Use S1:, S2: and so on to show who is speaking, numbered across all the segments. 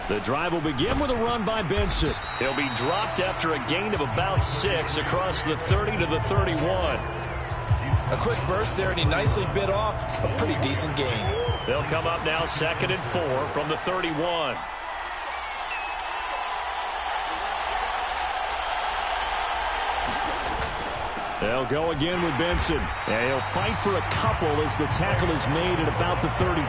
S1: The drive will begin with a run by Benson. He'll be dropped after a gain of about 6 across the 30 to the 31.
S2: A quick burst there, and he nicely bit off a pretty decent gain.
S1: They'll come up now 2nd and 4 from the 31. They'll go again with Benson. And he'll fight for a couple as the tackle is made at about the 32.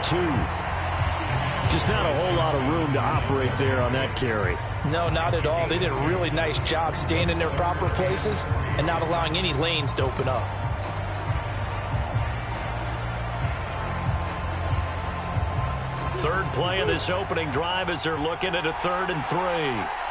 S1: Just not a whole lot of room to operate there on that carry.
S2: No, not at all. They did a really nice job staying in their proper places and not allowing any lanes to open up.
S1: Third play of this opening drive as they're looking at a 3rd and 3.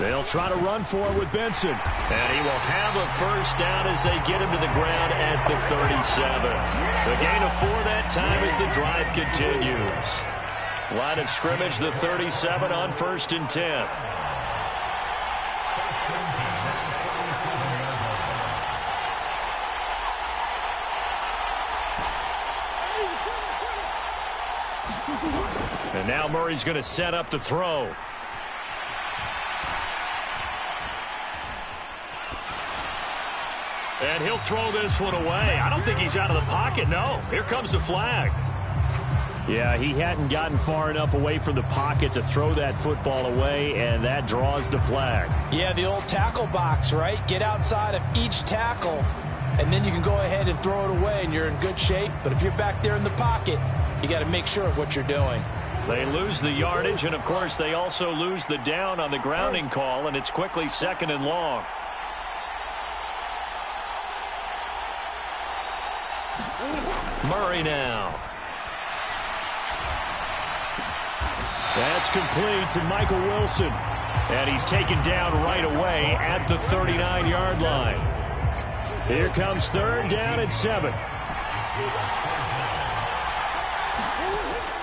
S1: They'll try to run for it with Benson. And he will have a first down as they get him to the ground at the 37. The gain of 4 that time as the drive continues. Line of scrimmage, the 37 on 1st and 10. And now Murray's going to set up to throw. And he'll throw this one away. I don't think he's out of the pocket, no. Here comes the flag. Yeah, he hadn't gotten far enough away from the pocket to throw that football away, and that draws the flag.
S2: Yeah, the old tackle box, right? Get outside of each tackle, and then you can go ahead and throw it away, and you're in good shape. But if you're back there in the pocket, you got to make sure of what you're doing.
S1: They lose the yardage, and, of course, they also lose the down on the grounding call, and it's quickly 2nd and long. Murray now. That's complete to Michael Wilson. And he's taken down right away at the 39-yard line. Here comes 3rd down and 7.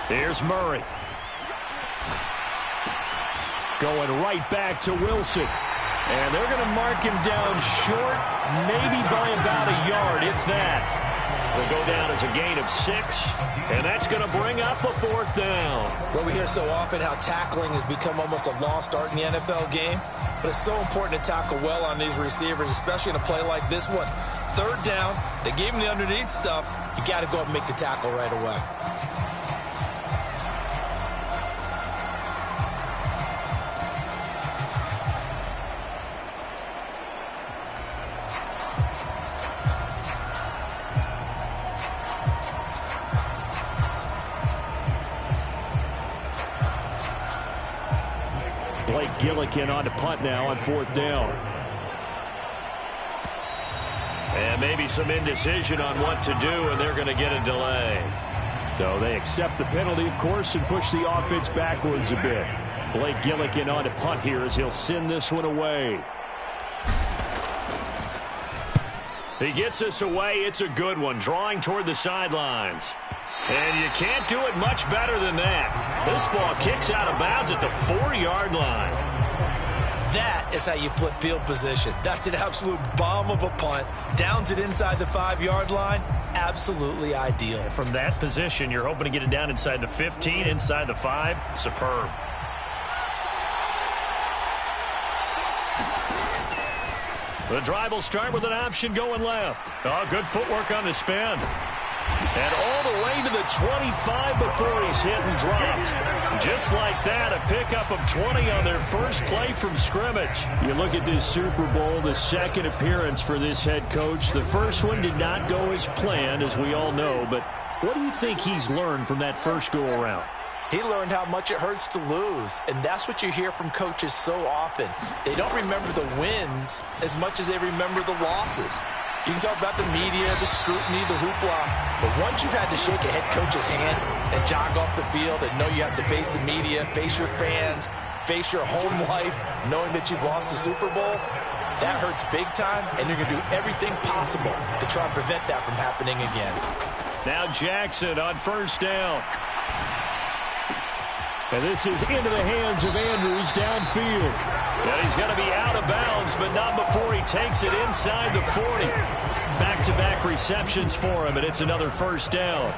S1: Here's Murray. Going right back to Wilson. And they're going to mark him down short, maybe by about a yard, if that. Will go down as a gain of 6, and that's going to bring up a 4th down.
S2: Well, we hear so often how tackling has become almost a lost art in the NFL game, but it's so important to tackle well on these receivers, especially in a play like this one. 3rd down, they gave him the underneath stuff. You got to go up and make the tackle right away.
S1: Gillikin on to punt now on 4th down. And maybe some indecision on what to do, and they're going to get a delay. So they accept the penalty, of course, and push the offense backwards a bit. Blake Gillikin on to punt here as he'll send this one away. He gets this away. It's a good one, drawing toward the sidelines. And you can't do it much better than that. This ball kicks out of bounds at the 4-yard line.
S2: That is how you flip field position. That's an absolute bomb of a punt. Downs it inside the 5-yard line. Absolutely ideal.
S1: From that position, you're hoping to get it down inside the 15, inside the 5. Superb. The drive will start with an option going left. Oh, good footwork on the spin. And all the way to the 25 before he's hit and dropped. Just like that, a pickup of 20 on their first play from scrimmage. You look at this Super Bowl, the 2nd appearance for this head coach. The first one did not go as planned, as we all know. But what do you think he's learned from that first go-around?
S2: He learned how much it hurts to lose, and that's what you hear from coaches so often. They don't remember the wins as much as they remember the losses. You can talk about the media, the scrutiny, the hoopla, but once you've had to shake a head coach's hand and jog off the field and know you have to face the media, face your fans, face your home life, knowing that you've lost the Super Bowl, that hurts big time, and you're going to do everything possible to try and prevent that from happening again.
S1: Now Jackson on 1st down. And this is into the hands of Andrews downfield. And he's going to be out of bounds, but not before he takes it inside the 40. Back-to-back receptions for him, and it's another first down.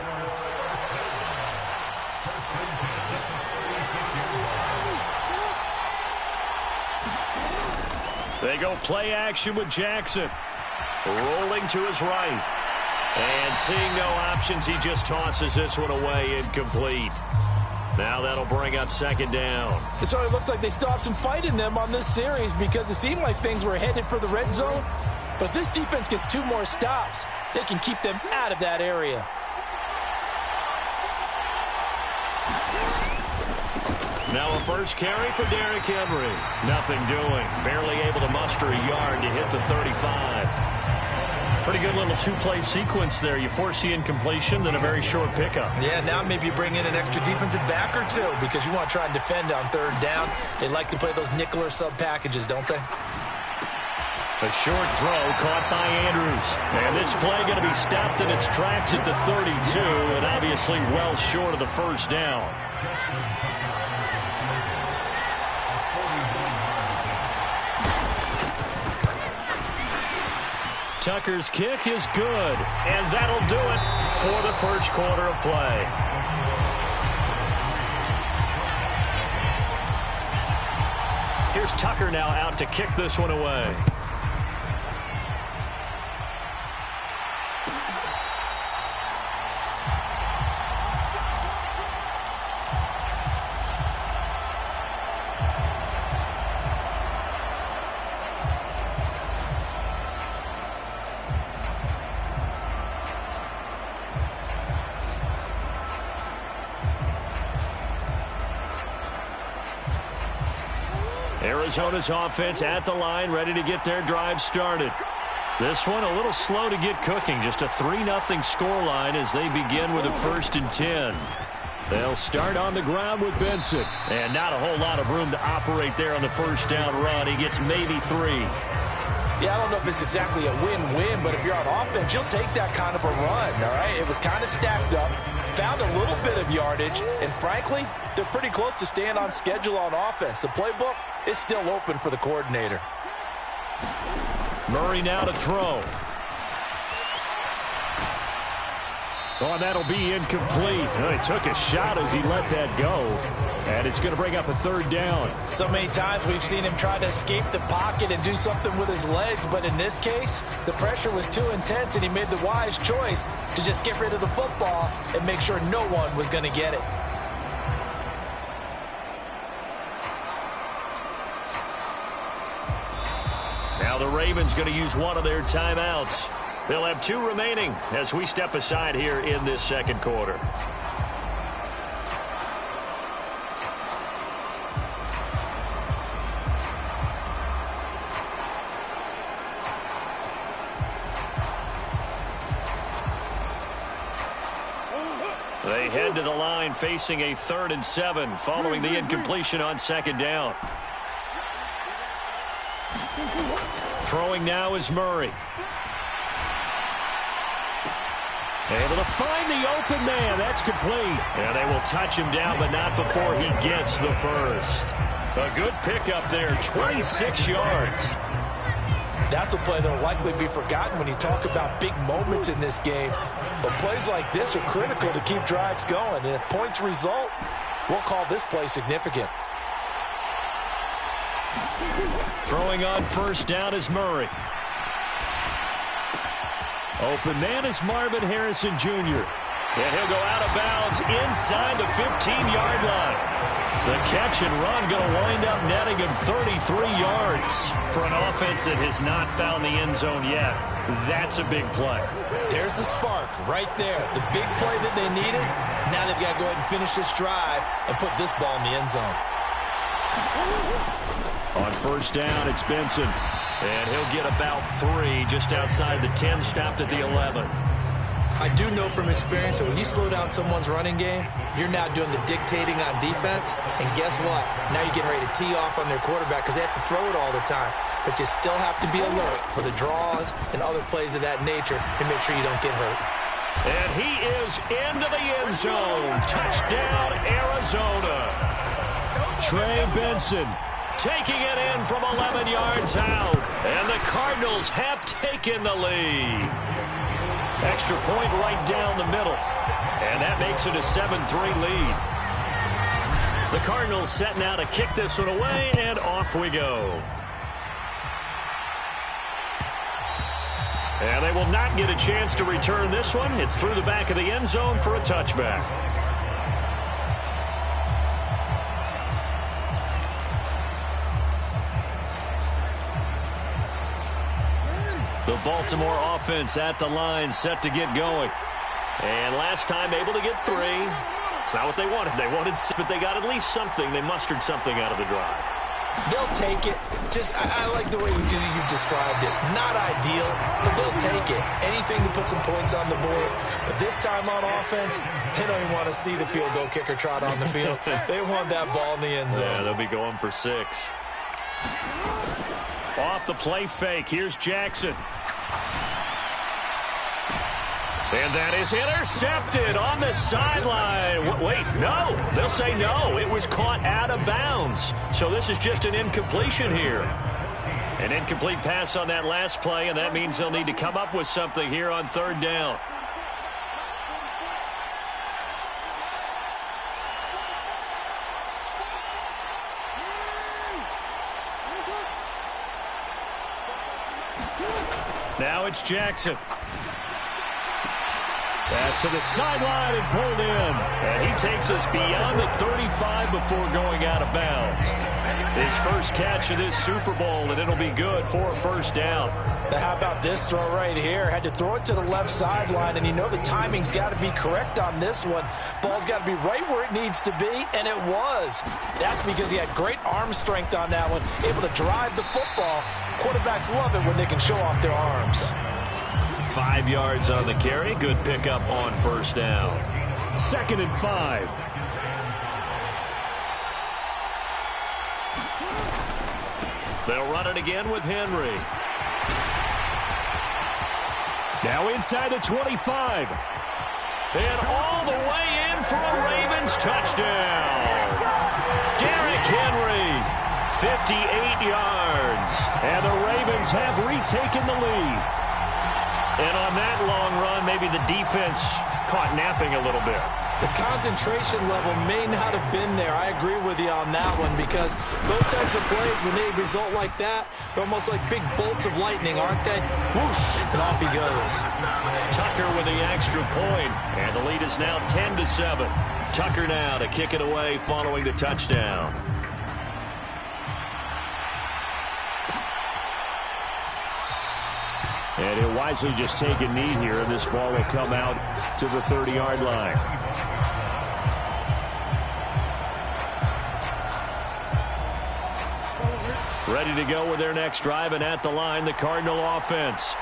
S1: They go play action with Jackson. Rolling to his right. And seeing no options, he just tosses this one away, incomplete. Now that'll bring up second down.
S2: It sort of looks like they still have some fight in them on this series because it seemed like things were headed for the red zone. But if this defense gets 2 more stops, they can keep them out of that area.
S1: Now a first carry for Derrick Henry. Nothing doing. Barely able to muster a yard to hit the 35. Pretty good little 2-play sequence there. You force the incompletion, then a very short pickup.
S2: Yeah, now maybe you bring in an extra defensive back or 2 because you want to try and defend on 3rd down. They like to play those nickel or sub packages, don't they?
S1: A short throw caught by Andrews. And this play going to be stopped in its tracks at the 32, and obviously well short of the first down. Tucker's kick is good, and that'll do it for the first quarter of play. Here's Tucker now out to kick this one away. Arizona's offense at the line, ready to get their drive started. This one a little slow to get cooking. Just a 3-0 scoreline as they begin with a 1st and 10. They'll start on the ground with Benson. And not a whole lot of room to operate there on the first down run. He gets maybe 3.
S2: Yeah, I don't know if it's exactly a win-win, but if you're on offense, you'll take that kind of a run, all right? It was kind of stacked up, found a little bit of yardage, and frankly, they're pretty close to staying on schedule on offense. The playbook is still open for the coordinator.
S1: Murray now to throw. Oh, and that'll be incomplete. Well, he took a shot as he let that go. And it's going to bring up a 3rd down.
S2: So many times we've seen him try to escape the pocket and do something with his legs, but in this case, the pressure was too intense and he made the wise choice to just get rid of the football and make sure no one was going to get it.
S1: Now the Ravens going to use one of their timeouts. They'll have 2 remaining as we step aside here in this second quarter. They head to the line facing a 3rd and 7 following the incompletion on 2nd down. Throwing now is Murray. Able to find the open man. That's complete. And they will touch him down, but not before he gets the first. A good pickup there, 26 yards.
S2: That's a play that will likely be forgotten when you talk about big moments in this game. But plays like this are critical to keep drives going. And if points result, we'll call this play significant.
S1: Throwing on 1st down is Murray. Open man is Marvin Harrison Jr. And he'll go out of bounds inside the 15-yard line. The catch and run going to wind up netting him 33 yards for an offense that has not found the end zone yet. That's a big play.
S2: There's the spark right there. The big play that they needed. Now they've got to go ahead and finish this drive and put this ball in the end zone.
S1: On 1st down, it's Benson. And he'll get about 3 just outside the 10, stopped at the 11.
S2: I do know from experience that when you slow down someone's running game, you're now doing the dictating on defense. And guess what? Now you're getting ready to tee off on their quarterback because they have to throw it all the time. But you still have to be alert for the draws and other plays of that nature to make sure you don't get hurt.
S1: And he is into the end zone. Touchdown, Arizona. Trey Benson taking it in from 11 yards out. And the Cardinals Cardinals have taken the lead. Extra point right down the middle. And that makes it a 7-3 lead. The Cardinals setting out to kick this one away, and off we go. And they will not get a chance to return this one. It's through the back of the end zone for a touchback. The Baltimore offense at the line, set to get going. And last time able to get 3. It's not what they wanted. They wanted 6, but they got at least something. They mustered something out of the drive.
S2: They'll take it. I like the way you described it. Not ideal, but they'll take it. Anything to put some points on the board. But this time on offense, they don't even want to see the field goal kicker trot on the field. They want that ball in the end zone.
S1: Yeah, they'll be going for 6. Off the play fake. Here's Jackson. And that is intercepted on the sideline. Wait, no. They'll say no. It was caught out of bounds. So this is just an incompletion here. An incomplete pass on that last play, and that means they'll need to come up with something here on 3rd down. Now it's Jackson. Pass to the sideline and pulled in. And he takes us beyond the 35 before going out of bounds. His first catch of this Super Bowl, and it'll be good for a 1st down.
S2: Now how about this throw right here? Had to throw it to the left sideline, and you know the timing's got to be correct on this one. Ball's got to be right where it needs to be, and it was. That's because he had great arm strength on that one, able to drive the football. Quarterbacks love it when they can show off their arms.
S1: 5 yards on the carry. Good pickup on 1st down. 2nd and 5. They'll run it again with Henry. Now inside the 25. And all the way in for a Ravens touchdown. Derrick Henry, 58 yards. And the Ravens have retaken the lead. And on that long run, maybe the defense caught napping a little bit.
S2: The concentration level may not have been there. I agree with you on that one because those types of plays, when they result like that, they're almost like big bolts of lightning, aren't they? Whoosh, and off he goes.
S1: Tucker with the extra point, and the lead is now 10-7. Tucker now to kick it away following the touchdown. And he'll wisely just take a knee here, and this ball will come out to the 30-yard line. Ready to go with their next drive, and at the line, the Cardinal offense.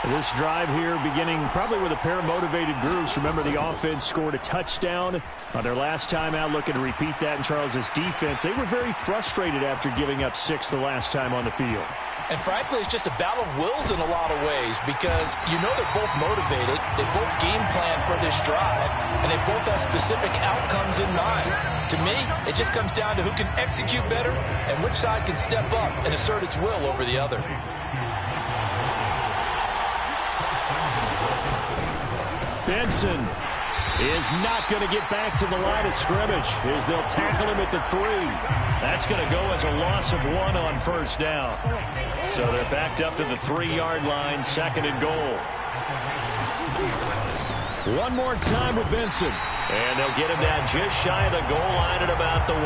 S1: This drive here beginning probably with a pair of motivated groups. Remember, the offense scored a touchdown on their last time out, looking to repeat that in Charles's defense. They were very frustrated after giving up 6 the last time on the field.
S2: And frankly, it's just a battle of wills in a lot of ways because you know they're both motivated, they both game plan for this drive, and they both have specific outcomes in mind. To me, it just comes down to who can execute better and which side can step up and assert its will over the other.
S1: Benson is not going to get back to the line of scrimmage as they'll tackle him at the 3. That's going to go as a loss of 1 on 1st down. So they're backed up to the 3-yard line, 2nd and goal. One more time with Benson. And they'll get him down just shy of the goal line at about the 1.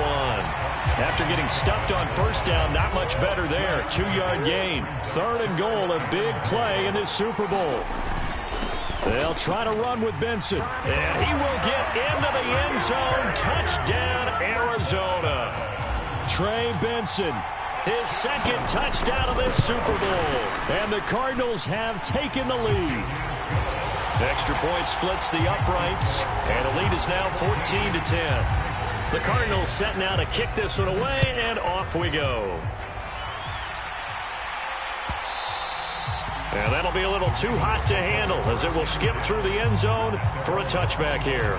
S1: After getting stuffed on 1st down, not much better there. 2-yard gain. 3rd and goal, a big play in this Super Bowl. They'll try to run with Benson. And he will get into the end zone. Touchdown, Arizona. Trey Benson, his 2nd touchdown of this Super Bowl. And the Cardinals have taken the lead. Extra point splits the uprights. And the lead is now 14-10. The Cardinals setting out to kick this one away, and off we go. And that'll be a little too hot to handle as it will skip through the end zone for a touchback here.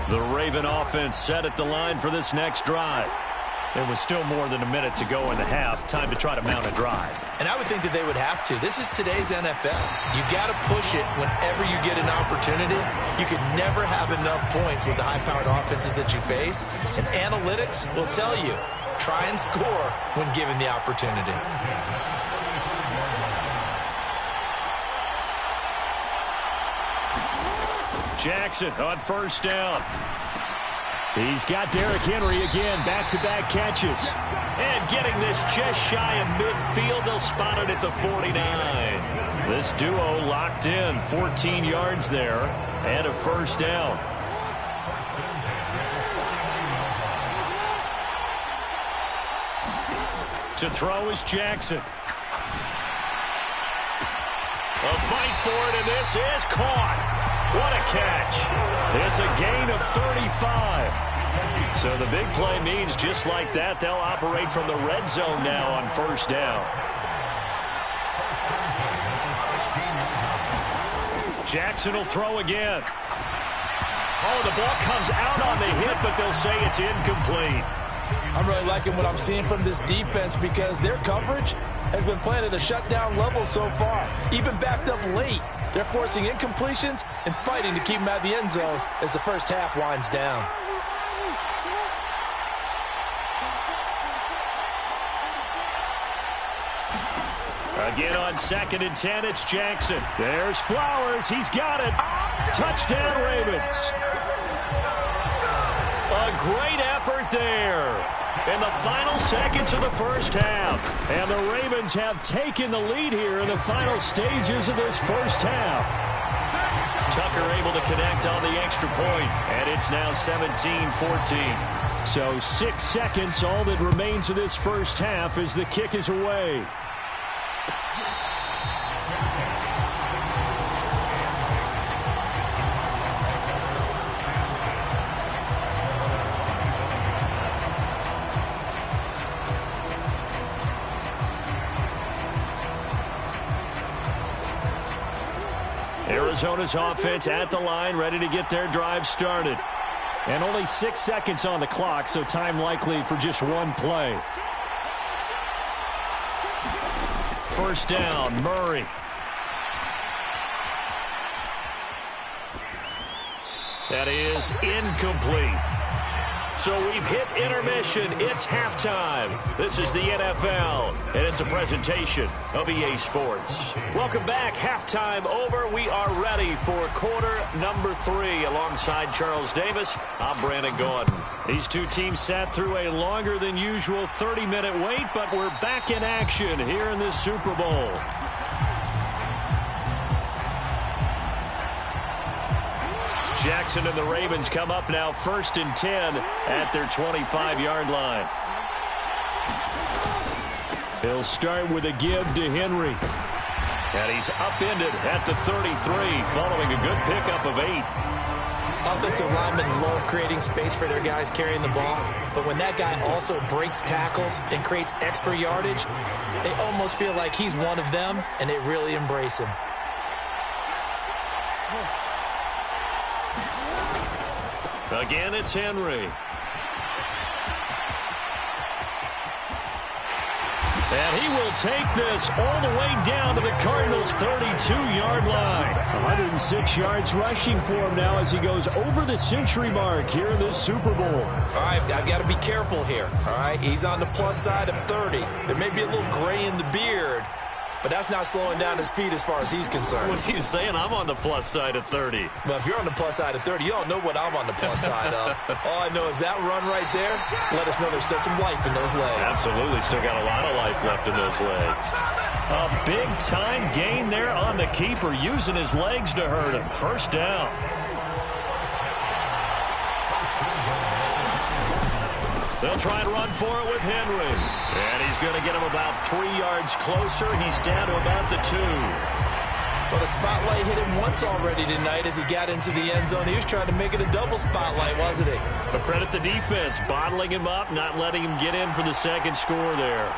S1: The Raven offense set at the line for this next drive. There was still more than a minute to go in the half. Time to try to mount a drive.
S2: And I would think that they would have to. This is today's NFL. You got to push it whenever you get an opportunity. You can never have enough points with the high-powered offenses that you face. And analytics will tell you, try and score when given the opportunity.
S1: Jackson on first down. He's got Derrick Henry again, back-to-back catches. And getting this just shy of midfield, they'll spot it at the 49. This duo locked in, 14 yards there, and a first down. To throw is Jackson. A fight for it, and this is caught. What a catch. It's a gain of 35. So the big play means just like that, they'll operate from the red zone now on first down. Jackson will throw again. Oh, the ball comes out on the hit, but they'll say it's incomplete.
S2: I'm really liking what I'm seeing from this defense because their coverage has been playing at a shutdown level so far, even backed up late. They're forcing incompletions and fighting to keep them out of the end zone as the first half winds down.
S1: Again on 2nd and 10, it's Jackson. There's Flowers. He's got it. Touchdown, Ravens. A great effort there in the final seconds of the first half. And the Ravens have taken the lead here in the final stages of this first half. Tucker able to connect on the extra point, and it's now 17-14. So 6 seconds, all that remains of this first half as the kick is away. Arizona's offense at the line, ready to get their drive started. And only 6 seconds on the clock, so time likely for just one play. First down, Murray. That is incomplete. So we've hit intermission. It's halftime. This is the NFL, and it's a presentation of EA Sports. Welcome back. Halftime over. We are ready for quarter number 3. Alongside Charles Davis, I'm Brandon Gordon. These two teams sat through a longer than usual 30-minute wait, but we're back in action here in this Super Bowl. Jackson and the Ravens come up now 1st and 10 at their 25-yard line. He'll start with a give to Henry. And he's upended at the 33 following a good pickup of 8.
S2: Offensive linemen love creating space for their guys carrying the ball, but when that guy also breaks tackles and creates extra yardage, they almost feel like he's one of them, and they really embrace him.
S1: Again, it's Henry. And he will take this all the way down to the Cardinals' 32-yard line. 106 yards rushing for him now as he goes over the century mark here in this Super Bowl.
S2: All right, I've got to be careful here. All right, he's on the plus side of 30. There may be a little gray in the beard, but that's not slowing down his speed as far as he's concerned.
S1: What he's saying, I'm on the plus side of 30.
S2: Well, if you're on the plus side of 30, you don't know what I'm on the plus side of. All I know is that run right there, let us know there's still some life in those legs.
S1: Absolutely, still got a lot of life left in those legs. A big-time gain there on the keeper, using his legs to hurt him. First down. They'll try and run for it with Henry. And he's going to get him about 3 yards closer. He's down to about the 2.
S2: Well, the spotlight hit him once already tonight as he got into the end zone. He was trying to make it a double spotlight, wasn't he?
S1: But credit the defense, bottling him up, not letting him get in for the second score there.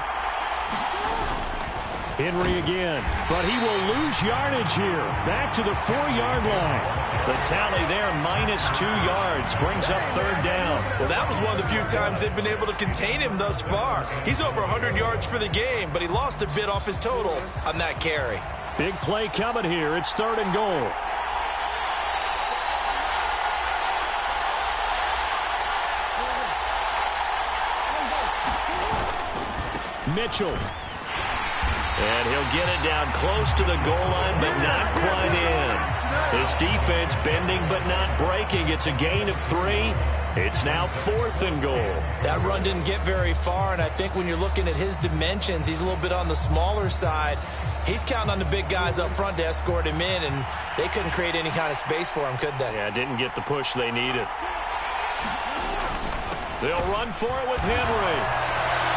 S1: Henry again, but he will lose yardage here. Back to the 4-yard line. The tally there, -2 yards, brings up 3rd down.
S2: Well, that was one of the few times they've been able to contain him thus far. He's over 100 yards for the game, but he lost a bit off his total on that carry.
S1: Big play coming here. It's 3rd and goal. Mitchell. And he'll get it down close to the goal line, but not quite in. His defense bending but not breaking. It's a gain of 3. It's now 4th and goal.
S2: That run didn't get very far, and I think when you're looking at his dimensions, he's a little bit on the smaller side. He's counting on the big guys up front to escort him in, and they couldn't create any kind of space for him, could they?
S1: Yeah, didn't get the push they needed. They'll run for it with Henry.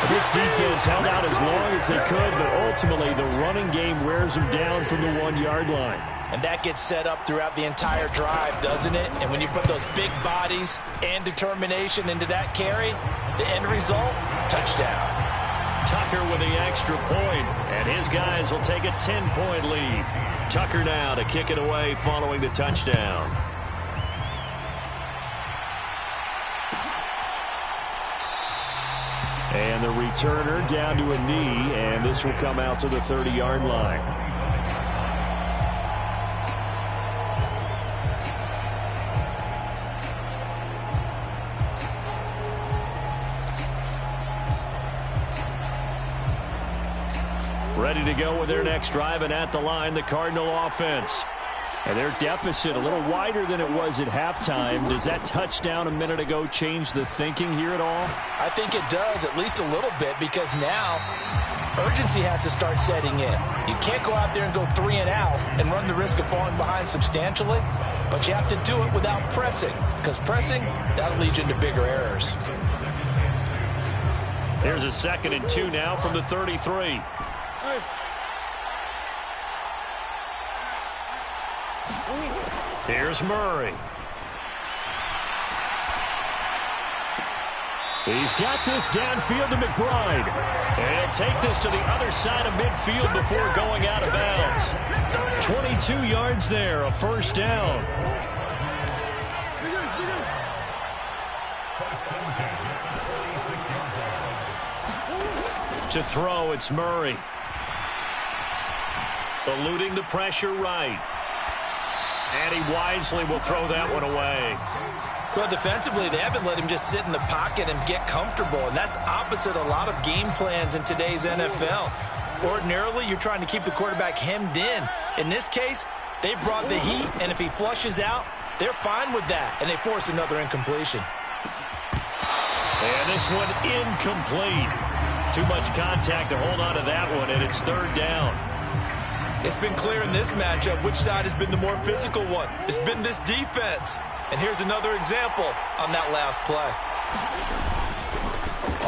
S1: This defense held out as long as they could, but ultimately the running game wears them down from the 1-yard line.
S2: And that gets set up throughout the entire drive, doesn't it? And when you put those big bodies and determination into that carry, the end result, touchdown.
S1: Tucker with the extra point, and his guys will take a 10-point lead. Tucker now to kick it away following the touchdown. And the returner down to a knee, and this will come out to the 30-yard line. Ready to go with their next drive, and at the line, the Cardinal offense. And their deficit a little wider than it was at halftime. Does that touchdown a minute ago change the thinking here at all?
S2: I think it does, at least a little bit, because now urgency has to start setting in. You can't go out there and go 3 and out and run the risk of falling behind substantially, but you have to do it without pressing, because pressing, that'll lead you into bigger errors.
S1: Here's a 2nd and 2 now from the 33. Here's Murray. He's got this downfield to McBride. And he'll take this to the other side of midfield before going out of bounds. 22 yards there, a 1st down. To throw, it's Murray. Eluding the pressure right. And he wisely will throw that one away.
S2: Well, defensively, they haven't let him just sit in the pocket and get comfortable, and that's opposite a lot of game plans in today's NFL. Ordinarily, you're trying to keep the quarterback hemmed in. In this case, they brought the heat, and if he flushes out, they're fine with that, and they force another incompletion.
S1: And this one incomplete. Too much contact to hold on to that one, and it's 3rd down.
S2: It's been clear in this matchup which side has been the more physical one. It's been this defense. And here's another example on that last play.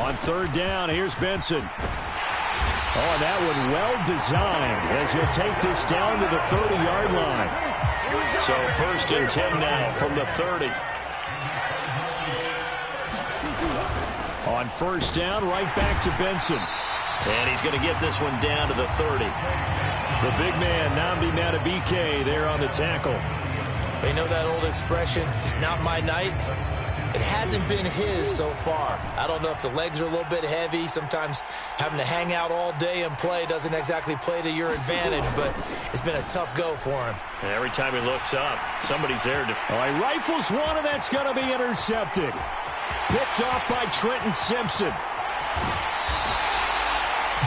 S1: On 3rd down, here's Benson. Oh, that one well designed as he'll take this down to the 30-yard line. So 1st and 10 now from the 30. On 1st down, right back to Benson. And he's going to get this one down to the 30. The big man, Nnamdi Madubuike, there on the tackle.
S2: They know that old expression, it's not my night. It hasn't been his so far. I don't know if the legs are a little bit heavy. Sometimes having to hang out all day and play doesn't exactly play to your advantage, but it's been a tough go for him.
S1: And every time he looks up, somebody's there. He rifles one, and that's going to be intercepted. Picked off by Trenton Simpson.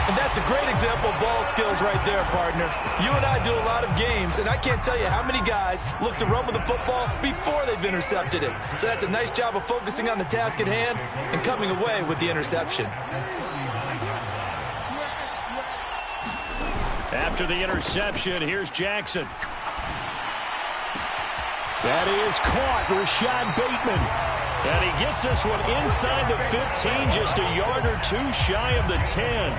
S2: And that's a great example of ball skills right there, partner. You and I do a lot of games, and I can't tell you how many guys look to run with the football before they've intercepted it. So that's a nice job of focusing on the task at hand and coming away with the interception.
S1: After the interception, here's Jackson. That is caught, Rashad Bateman. And he gets this one inside the 15, just a yard or two shy of the 10.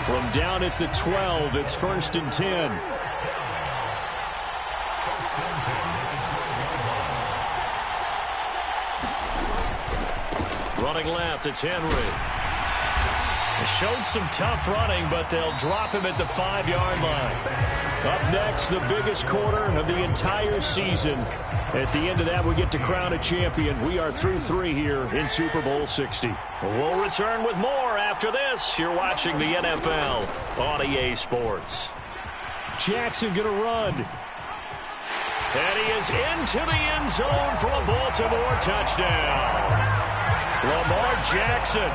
S1: From down at the 12, it's 1st and 10. Running left, it's Henry. Showed some tough running, but they'll drop him at the 5-yard line. Up next, the biggest quarter of the entire season. At the end of that, we get to crown a champion. We are through 3 here in Super Bowl 60. We'll return with more after this. You're watching the NFL on EA Sports. Jackson going to run. And he is into the end zone for a Baltimore touchdown. Lamar Jackson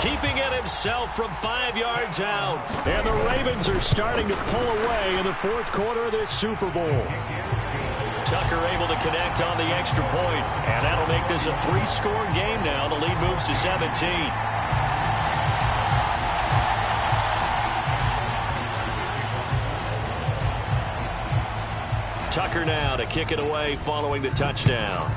S1: keeping it himself from 5 yards out. And the Ravens are starting to pull away in the 4th quarter of this Super Bowl. Tucker able to connect on the extra point. And that'll make this a 3-score game now. The lead moves to 17. Tucker now to kick it away following the touchdown.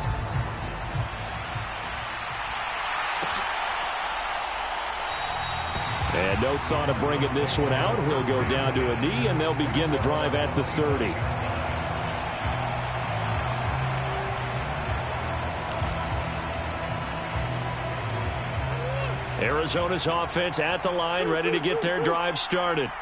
S1: And no thought of bringing this one out. He'll go down to a knee, and they'll begin the drive at the 30. Arizona's offense at the line, ready to get their drive started.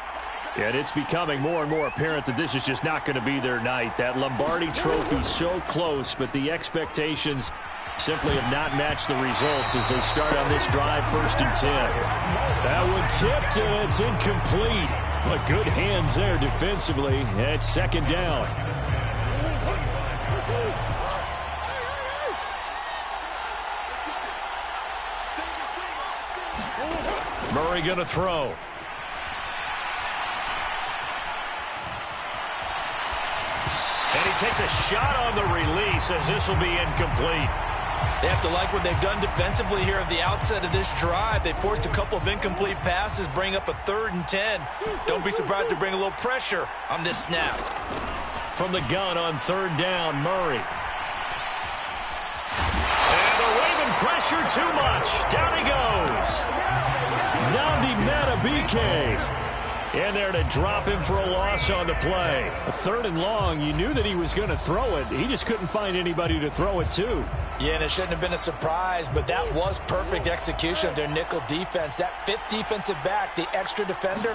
S1: And it's becoming more and more apparent that this is just not going to be their night. That Lombardi Trophy so close, but the expectations simply have not matched the results as they start on this drive, 1st and 10. That one tipped, and it's incomplete. But good hands there defensively at 2nd down. Murray going to throw. And he takes a shot on the release as this will be incomplete.
S2: They have to like what they've done defensively here at the outset of this drive. They forced a couple of incomplete passes, bring up a 3rd and 10. Don't be surprised to bring a little pressure on this snap.
S1: From the gun on 3rd down, Murray. And the Raven pressure too much. Down he goes. Nnamdi Madubuike. In there to drop him for a loss on the play. A 3rd and long, you knew that he was going to throw it. He just couldn't find anybody to throw it to.
S2: Yeah, and it shouldn't have been a surprise, but that was perfect execution of their nickel defense. That 5th defensive back, the extra defender,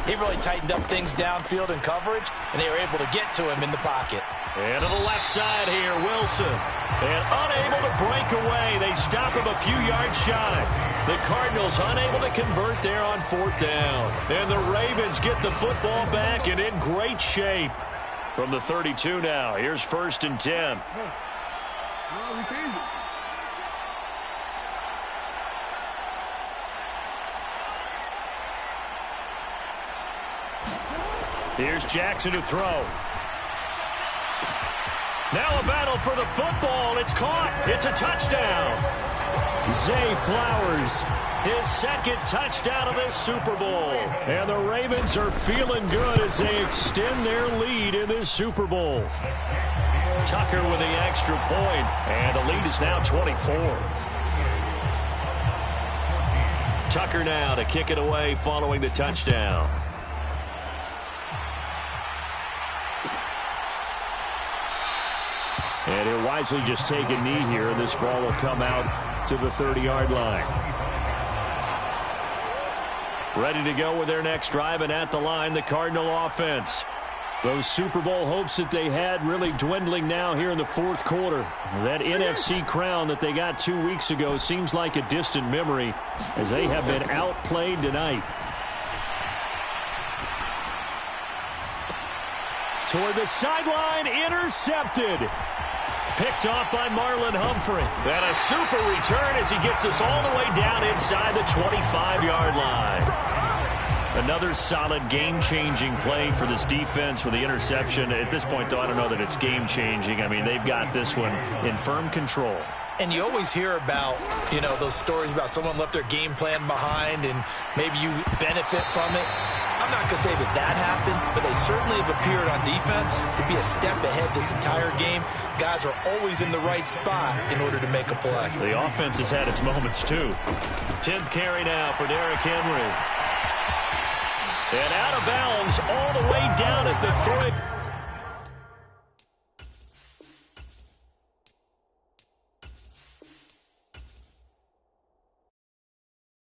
S2: he really tightened up things downfield in coverage, and they were able to get to him in the pocket.
S1: And to the left side here, Wilson. And unable to break away. They stop him a few yards shy. The Cardinals unable to convert there on 4th down. And the Ravens get the football back and in great shape. From the 32 now, here's 1st and 10. Here's Jackson to throw. Now a battle for the football. It's caught. It's a touchdown. Zay Flowers, his 2nd touchdown of this Super Bowl. And the Ravens are feeling good as they extend their lead in this Super Bowl. Tucker with the extra point, and the lead is now 24. Tucker now to kick it away following the touchdown. And he'll wisely just take a knee here, and this ball will come out to the 30-yard line. Ready to go with their next drive, and at the line, the Cardinal offense. Those Super Bowl hopes that they had really dwindling now here in the 4th quarter. That NFC crown that they got 2 weeks ago seems like a distant memory as they have been outplayed tonight. Toward the sideline, intercepted. Picked off by Marlon Humphrey. And a super return as he gets us all the way down inside the 25-yard line. Another solid game-changing play for this defense with the interception. At this point, though, I don't know that it's game-changing. I mean, they've got this one in firm control.
S2: And you always hear about, you know, those stories about someone left their game plan behind and maybe you benefit from it. I'm not going to say that that happened, but they certainly have appeared on defense to be a step ahead this entire game. Guys are always in the right spot in order to make a play.
S1: The offense has had its moments, too. 10th carry now for Derrick Henry. And out of bounds all the way down at the 3.